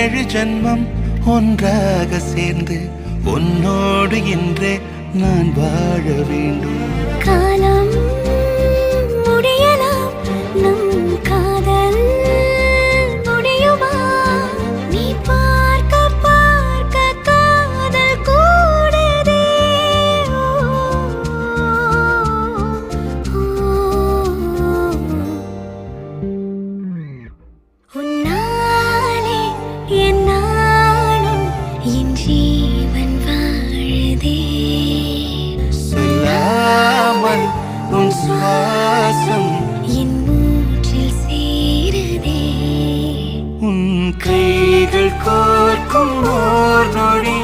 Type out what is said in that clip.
7 ஜன்மம் ஒன்றாக சேர்ந்து உன்னோடு இன்றே நான் வாழ வேண்டும். காலம் முடியலாம், நம் காதல் முடியுமா? நீ பார்க்க பார்க்க காதல் கூடுதே. உன்னாலே என் நாளும் என் ஜீவன் வாழுதே. சொல்லாமல் உன் சுவாசம் என் மூச்சில் சேருதே. உன் கைகள் கோர்க்கும் ஓர் நொடி